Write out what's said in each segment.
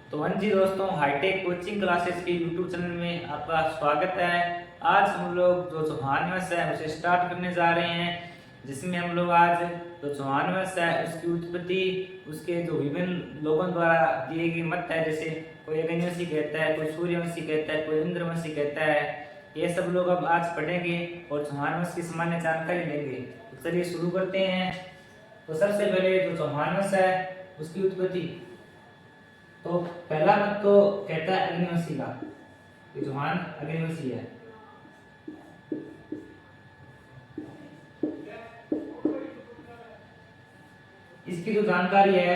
तो हाँ जी दोस्तों, हाईटेक कोचिंग क्लासेस के यूट्यूब चैनल में आपका स्वागत है। आज हम लोग जो चौहान वंश है उसे स्टार्ट करने जा रहे हैं, जिसमें हम लोग आज जो चौहान वंश है उसकी उत्पत्ति, उसके जो विभिन्न लोगों द्वारा दिए गए मत है, जैसे कोई अग्निवंशी कहता है, कोई सूर्यवंशी कहता है, कोई इंद्रवंशी कहता है, ये सब लोग अब आज पढ़ेंगे और चौहान वंश की सामान्य जानकारी लेंगे। तो चलिए शुरू करते हैं। तो सबसे पहले जो चौहान वंश है उसकी उत्पत्ति, तो पहला मत तो कहता है अग्निवंशी का, ये चौहान अग्निवंशी है। इसकी जो जानकारी है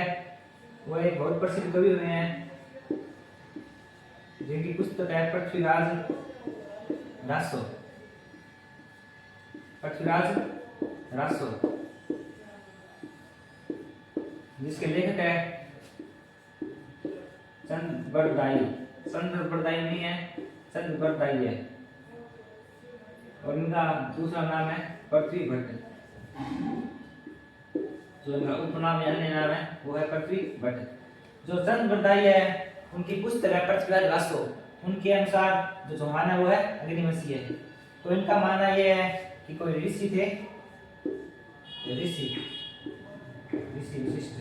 वह एक बहुत प्रसिद्ध कवि हुए हैं, जिनकी पुस्तक है पृथ्वीराज रासो। पृथ्वीराज रासो जिसके लेखक है चंद बरदाई। चंद्र बरदाई नहीं है, चंद बरदाई है, और इनका दूसरा नाम है पृथ्वी भट्ट। जो इनका उपनाम या अन्य नाम है वो है पृथ्वी भट्ट। जो चंद बरदाई है उनकी पुस्तक है पृथ्वीराज रासो। उनके अनुसार जो चौहान है वो है अग्निवंशी है। तो इनका मानना यह है कि कोई ऋषि थे, ऋषि ऋषि विशिष्ट,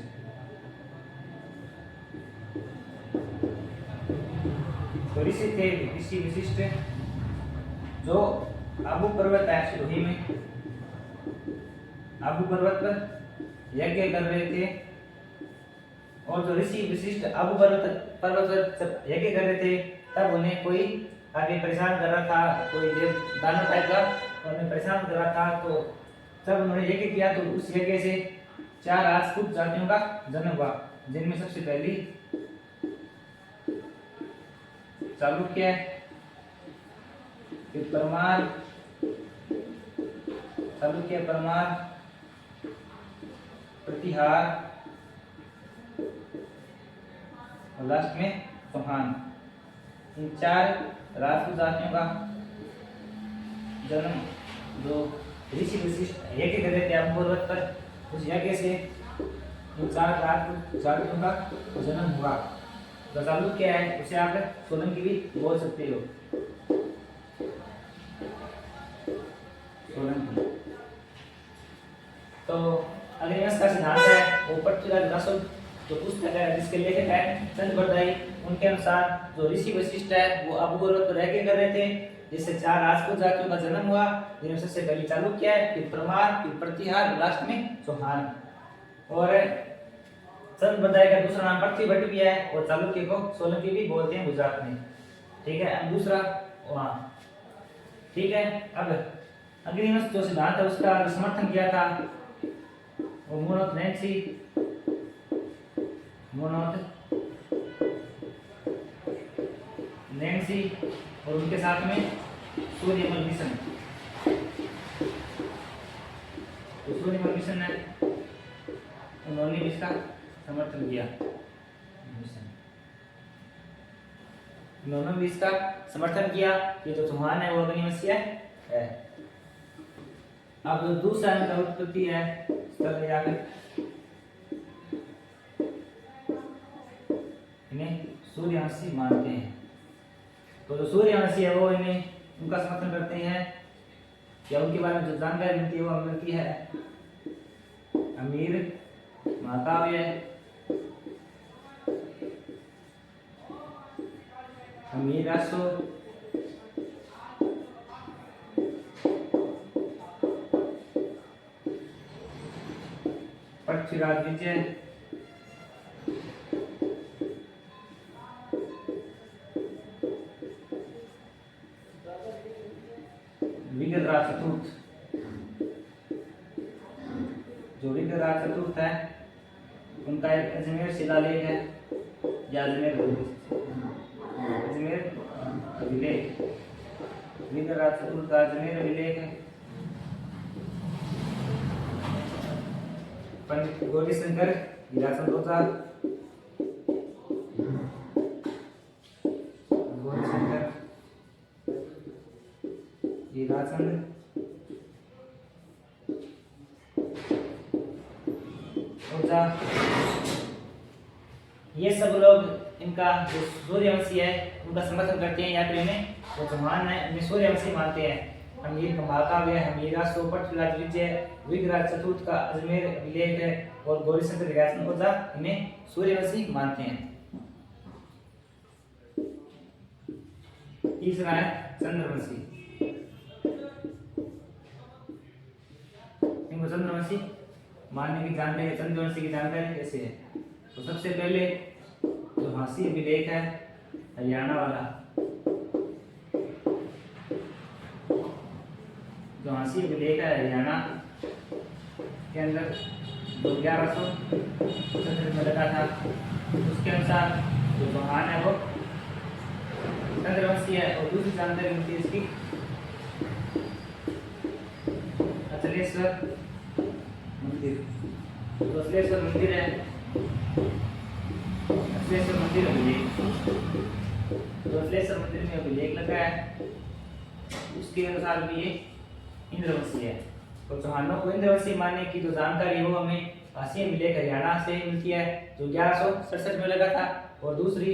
तो ऋषि थे, ऋषि विशिष्ट, जो आबू पर्वत है सिरोही में, आबू पर्वत पर यज्ञ कर रहे थे। और जो ऋषि विशिष्ट आबू पर्वत पर यज्ञ कर रहे थे, तब उन्हें कोई आगे परेशान कर रहा था, कोई देव दानव टाइप का उन्हें परेशान कर रहा था। तो जब उन्होंने यज्ञ किया तो उस यज्ञ से 4 राजपूत जातियों का जन्म हुआ, जिनमें सबसे पहली चालुक्य, फिर परमार, चालुक्य, परमार, प्रतिहार और लास्ट में चौहान। इन 4 राजपूत जातियों का जन्म जो ऋषि विशिष्ट यज्ञ कर रहे थे आबू पर्वत पर, उस यज्ञ से इन 4 राजपूत जातियों का जन्म हुआ। तो चालुक्य है उसे आप सोलंकी भी बोल सकते हो, सोलंकी। तो अग्निवंश का सिद्धांत है वो पृथ्वीराज रासो जो पुस्तक है, जिसके लेखक है चंद बरदाई। उनके अनुसार जो ऋषि वशिष्ठ है वो आबू पर्वत पर यज्ञ कर रहे थे, जिससे 4 राजपूत जातियों का जन्म हुआ, जिनमें सबसे पहले चालुक्य है, फिर परमार, फिर प्रतिहार, लास्ट में चौहान। और चंद बरदाई का दूसरा नाम पृथ्वी भट्ट भी है, और चालुक्य को सोलंकी भी बोलते हैं गुजरात में। ठीक है, अब दूसरा वहाँ। ठीक है, अब अग्निवंश जो सिद्धांत है उसका समर्थन किया था वो मोनोथ नैन्सी, मोनोथ नैन्सी, और उनके साथ में सूर्यमल मिशन। तो सूर्यमल मिशन है, उन्होंने इसका समर्थन किया, उन्होंने भी इसका समर्थन किया कि जो चौहान है वो अग्निवंशी है। अब दूसरा इनका उत्पत्ति है स्थल में जाकर इन्हें सूर्यवंशी मानते हैं। तो जो सूर्यवंशी है वो इन्हें उनका समर्थन करते हैं, या उनके बारे में जो जानकारी मिलती है वो मिलती है अमीर महाकाव्य, अमीर रासो, पृथ्वीराज विजय, विगतराज चतुर्थ। जो विगतराज चतुर्थ है उनका एक अजमेर शिलालेख है, या अजमेर विलेख, विगतराज चतुर्थ का अजमेर विलेख है। पंडित गौरीशंकर हीराचंद ओझा, गौरीशंकर हीराचंद ओझा, ये सब लोग इनका जो सूर्यवंशी है उनका समर्थन करते हैं, या फिर इन्हें जो चौहान है इन्हें सूर्यवंशी मानते हैं। हमीर कमाका वे हमीरा सोपट विजय विग्रह चतुर्थ का अजमेर अभिलेख है और गौरीशंकर ग्यासन ओझा इन्हें सूर्यवंशी मानते हैं। तीसरा है चंद्रवंशी। इनको चंद्रवंशी मानने की जानकारी, चंद्रवंशी की जानकारी कैसे है? तो सबसे पहले जो झांसी अभिलेख है हरियाणा वाला, जो झांसी अभिलेख है हरियाणा के अंदर जो 1100 में लगा था, उसके अनुसार जो चौहान है वो चंद्रवंशी है। और दूसरी जानकारी मिलती है इसकी अचलेश्वर मंदिर। तो अचलेश्वर मंदिर है, अचलेश्वर मंदिर अभिलेख, तो अचलेश्वर मंदिर में अभिलेख लगा है, उसके अनुसार भी ये इंद्रवंशी है। तो चौहानों को इंद्रवंशी मानने की जो जानकारी वो हमें झांसी अभिलेख हरियाणा से मिलती है जो 1167 में लगा था। और दूसरी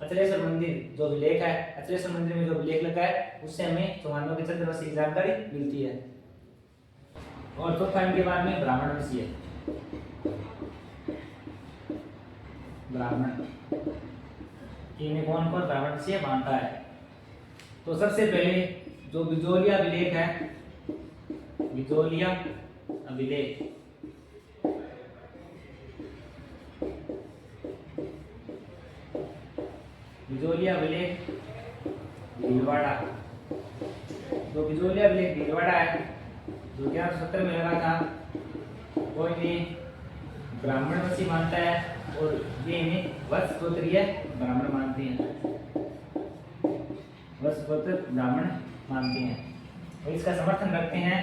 अचलेश्वर मंदिर जो अभिलेख है, अचलेश्वर मंदिर में जो अभिलेख लगा है उससे हमें चौहानों के चंद्रवंशी की जानकारी मिलती है। और चौथा इनके बाद में ब्राह्मणवंशी है। ब्राह्मण इन्हें कौन कौन ब्राह्मणवंशी मानता है? तो सबसे पहले जो बिजोलिया अभिलेख है, बिजोलिया अभिलेख, बिजोलिया अभिलेख भीलवाड़ा, जो बिजोलिया अभिलेख भीलवाड़ा है जो 1170 में लगा था, वो इन्हें ब्राह्मणवंशी मानता है और ये इन्हें वत्स गोत्रीय ब्राह्मण मानते हैं, वत्स गोत्र ब्राह्मण मानते हैं। और इसका समर्थन रखते हैं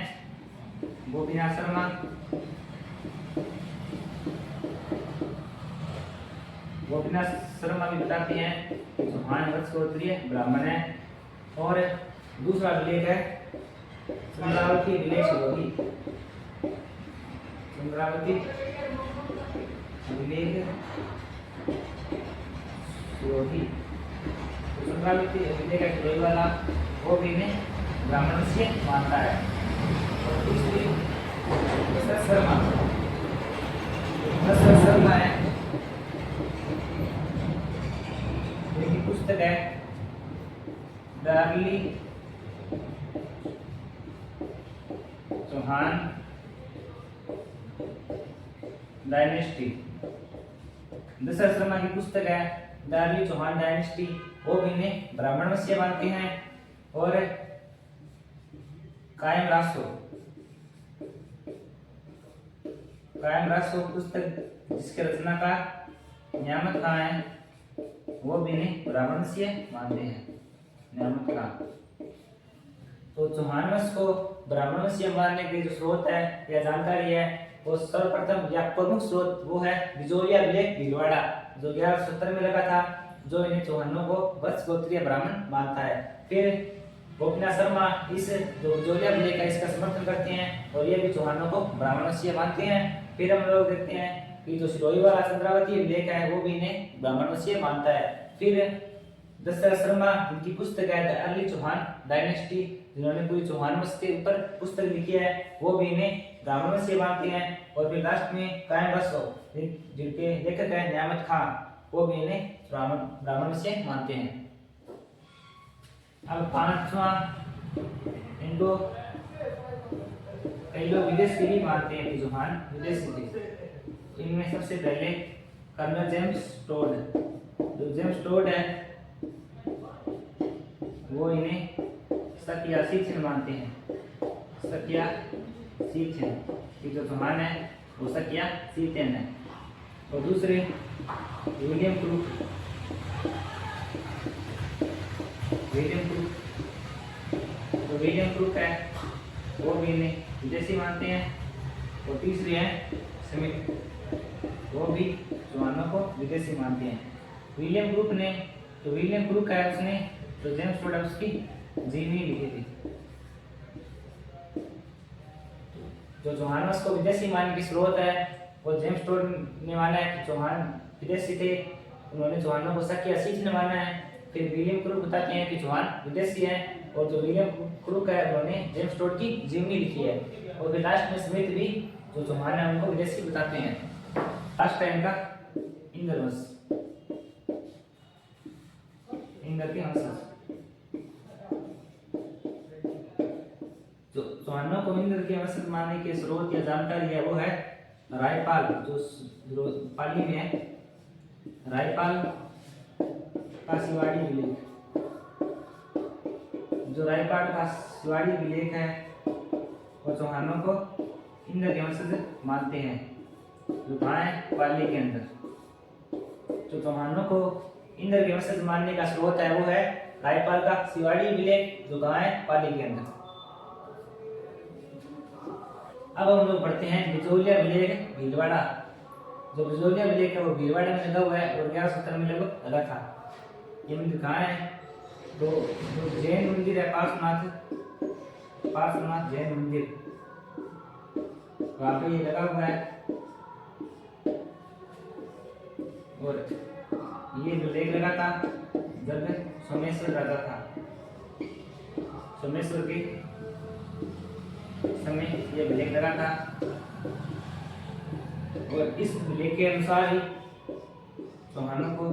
गोपीनाथ शर्मा, गोपीनाथ शर्मा भी बताते हैं कि चौहान वत्स गोत्रीय ब्राह्मण है। और दूसरा अभिलेख है चंद्रावती अभिलेख सिरोही, चंद्रावती अभिलेख सिरोही, चंद्रावती अभिलेख का सिरोही वाला वो भी इन्हें ब्राह्मणवंशी मानता है। और तीसरी दशरथ शर्मा, दशरथ शर्मा है, इनकी पुस्तक है दार्ली चौहान डायनेस्टी। दशरथ शर्मा की पुस्तक है दार्ली चौहान डायनेस्टी, वो भी इन्हें ब्राह्मणवंशी मानते हैं। और कायम रासो, कायम रासो पुस्तक जिसके रचनाकार न्यामत खां है, वो भी इन्हें ब्राह्मणवंशी मानते हैं, न्यामत खां। तो चौहान वंश को ब्राह्मणवंशी मानने के जो स्रोत है या जानकारी है वो सर्वप्रथम या प्रमुख स्रोत वो है बिजोलिया अभिलेख भीलवाड़ा जो 1170 में लगा था, जो इन्हें चौहानों को वत्स गोत्रीय ब्राह्मण मानता है। फिर गोपीनाथ शर्मा इस जो बिजोलिया अभिलेख है इसका समर्थन करते हैं और ये भी चौहानों को ब्राह्मणवंशी मानते हैं। फिर हम लोग देखते हैं कि जो सिरोही वाला चंद्रावती अभिलेख है वो भी इन्हें ब्राह्मणवंशी मानता है। फिर दशरथ शर्मा जिनकी पुस्तक है द अर्ली चौहान डायनेस्टी, जिन्होंने पूरी चौहान वंश के ऊपर पुस्तक लिखी है, वो भी इन्हें ब्राह्मणवंशी मानते हैं। और फिर लास्ट में कायम रासो जिनके लेखक है न्यामत खां, वो भी इन्हें ब्राह्मणवंशी मानते हैं। अब पांचवा, इनको कई लोग विदेश के भी मानते हैं, चौहान विदेशी थे। इनमें सबसे पहले कर्नल जेम्स टोड, जो जेम्स टोड है वो इन्हें सकिया सीथियन मानते हैं, सकिया सीथियन की जो चौहान है वो सकिया सीथियन है। और दूसरे विलियम क्रूक, विलियम क्रूक, तो विलियम क्रूक है वो भी इन्हें विदेशी मानते हैं। और तीसरे हैं स्मिथ, वो भी चौहानों को विदेशी मानते हैं। विलियम क्रूक ने, तो विलियम क्रूक है उसने तो जेम्स टोड उसकी जीवनी लिखी थी। जो चौहान वंश को विदेशी मानने की स्रोत है वो जेम्स टोड ने माना है कि चौहान विदेशी थे। उन्होंने चौहानों को शक या सीख माना है। फिर विलियम क्रूक बताते हैं कि चौहान विदेशी हैं, और जो विलियम क्रूक है उन्होंने जेम्स टोड की जीवनी लिखी है। और फिर लास्ट में स्मिथ भी जो चौहान है उनको विदेशी बताते हैं। लास्ट टाइम का इंद्रवंश, इंद्र के वंशज। जो चौहानों को इंद्र के वंशज मानने के स्रोत या जानकारी है वो है रायपाल, जो पाली में है, रायपाल का शिवाड़ी विलेख। जो रायपाल का शिवाड़ी विलेख है वो चौहानों को इंद्र के वंशज मानते हैं, जो कहाँ है, पाली के अंदर। जो चौहानों को इंद्र के वंशज मानने का स्रोत है वो है रायपाल का शिवाड़ी विलेख, जो कहाँ है, पाली के अंदर। अब हम लोग पढ़ते हैं बिजोलिया विलेख भीलवाड़ा। जो बिजोलिया विलेख है वो भीलवाड़ा में लगा हुआ है और 1170 में लगभग लगा था। ये मंदिर कहाँ है, तो जो जैन मंदिर है पार्श्वनाथ जैन मंदिर, वहाँ पे ये लगा हुआ है। और ये जो लेख लगा था जब सोमेश्वर राजा था, सोमेश्वर के समय ये लेख लगा था। और इस लेख के अनुसार ही चौहानों को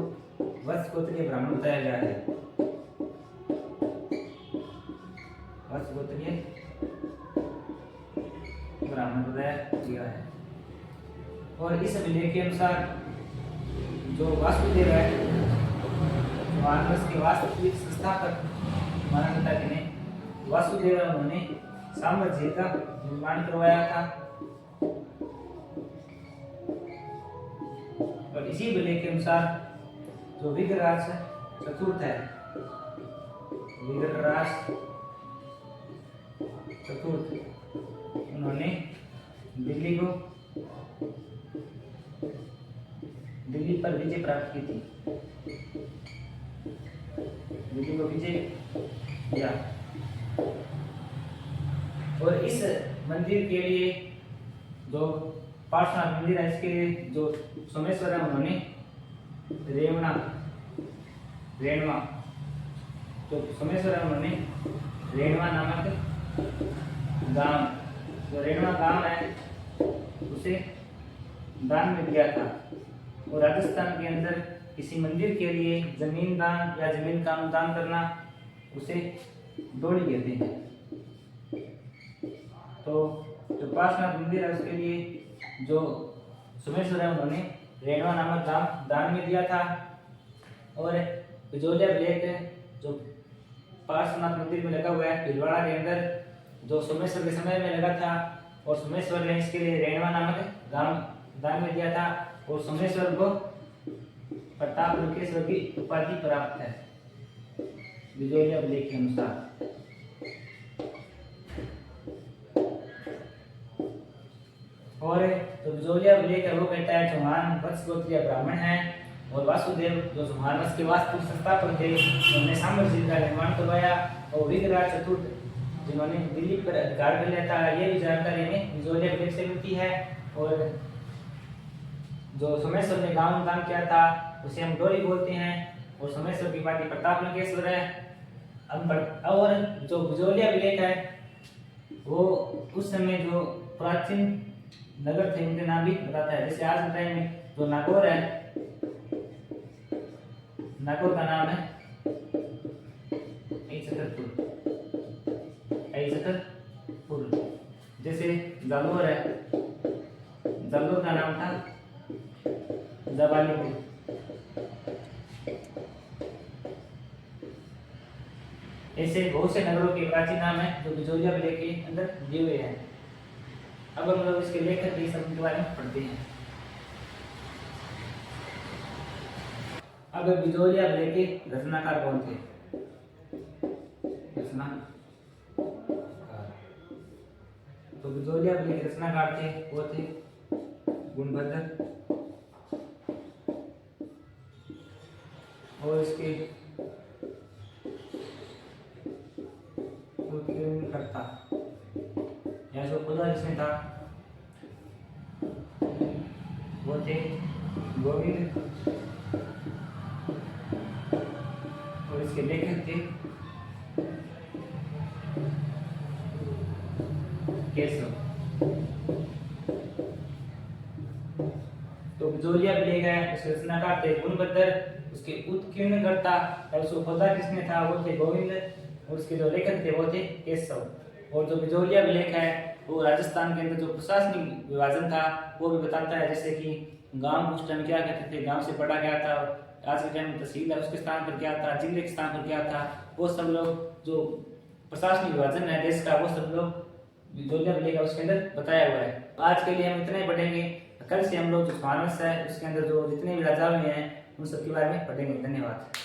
वत्स गोत्रीय ब्राह्मण बताया गया है। वत्स गोत्रीय ब्राह्मण बताया गया है। और इस लेख के अनुसार जो वासुदेव है, के वास्तविक संस्थापक माना जाता है, वासुदेव उन्होंने साम्राज्य का निर्माण करवाया था। और इसी लेख के अनुसार जो विग्रहराज चतुर्थ है, विग्रहराज चतुर्थ, उन्होंने दिल्ली पर विजय प्राप्त की थी, दिल्ली को विजय किया। और इस मंदिर के लिए जो पार्श्वनाथ मंदिर है, इसके लिए जो सोमेश्वर है उन्होंने रेणवा, जो सोमेश्वर है उन्होंने रेणवा नामक गांव, जो रेणवा गांव है उसे दान में दिया था। और राजस्थान के अंदर किसी मंदिर के लिए जमीन दान या जमीन का अनुदान करना उसे डोली कहते हैं। तो जो पार्श्वनाथ मंदिर है उसके लिए जो सोमेश्वर है उन्होंने रेणवा नामक गांव दान में दिया था। और बिजोलिया विलेख जो पार्श्वनाथ मंदिर में लगा हुआ है भीलवाड़ा के अंदर, जो सोमेश्वर के समय में लगा था, और सोमेश्वर ने इसके लिए रेणवा नामक गांव दान में दिया था। और सोमेश्वर को प्रताप लुकेश्वर की उपाधि प्राप्त है बिजोलिया विलेख के अनुसार। और जो बिजोलिया विलेख है वो कहता है चौहान वत्स गोत्रीय ब्राह्मण है, और वासुदेव जो चौहान वंश के वास्तविक संस्थापक थे, उन्होंने साम्राज्य का निर्माण करवाया। और विग्रहराज चतुर्थ जिन्होंने दिल्ली पर अधिकार कर लिया था, ये भी जानकारी हमें बिजोलिया विलेख से मिलती है। और जो सोमेश्वर ने गांव दान किया था उसे हम डोली बोलते हैं, और सोमेश्वर की उपाधि प्रताप लंकेश्वर है। और जो बिजोलिया विलेख है वो उस समय जो प्राचीन नगर थे उनके नाम भी बताता है। जैसे आज के टाइम में जो नागौर है, नागौर का नाम है छतरपुर। जैसे जालोर है, जालोर का नाम था जवालीपुर। ऐसे बहुत से नगरों के प्राचीन नाम है जो बिजोलिया विलेख के अंदर दिए हुए हैं। अब हम लोग इसके लेखक के शब्द के बारे में पढ़ते हैं। अब बिजोलिया विलेख के रचनाकार कौन थे? तो बिजोलिया विलेख के रचनाकार थे वो थे गुणभद्र, और इसके करता या जो खुदा इसमें था वो थे गोविंद इसके लेखक थे केशव। तो बिजोलिया प्लेग है उसके रचनाकार थे गुणभद्र, उसके उत्कीर्णकर्ता और उसको खोदा किसने था वो थे गोविंद, और उसके जो लेखक थे वो थे केशव। और जो बिजोलिया लेख है वो राजस्थान के अंदर जो प्रशासनिक विभाजन था वो भी बताता है, जैसे कि गांव को उस टाइम क्या कहते थे, गांव से पढ़ा गया था, आज के टाइम में तहसील है उसके स्थान पर क्या था, जिले के स्थान पर क्या था, वो सब लोग जो प्रशासनिक विभाजन है देश का वो सब लोग बिजोलिया लेख है उसके अंदर बताया हुआ है। आज के लिए हम इतना ही पढ़ेंगे, कल से हम लोग जो मानस है उसके अंदर जो जितने भी राजा हुए हैं उन सब के बारे में पढ़ेंगे। धन्यवाद।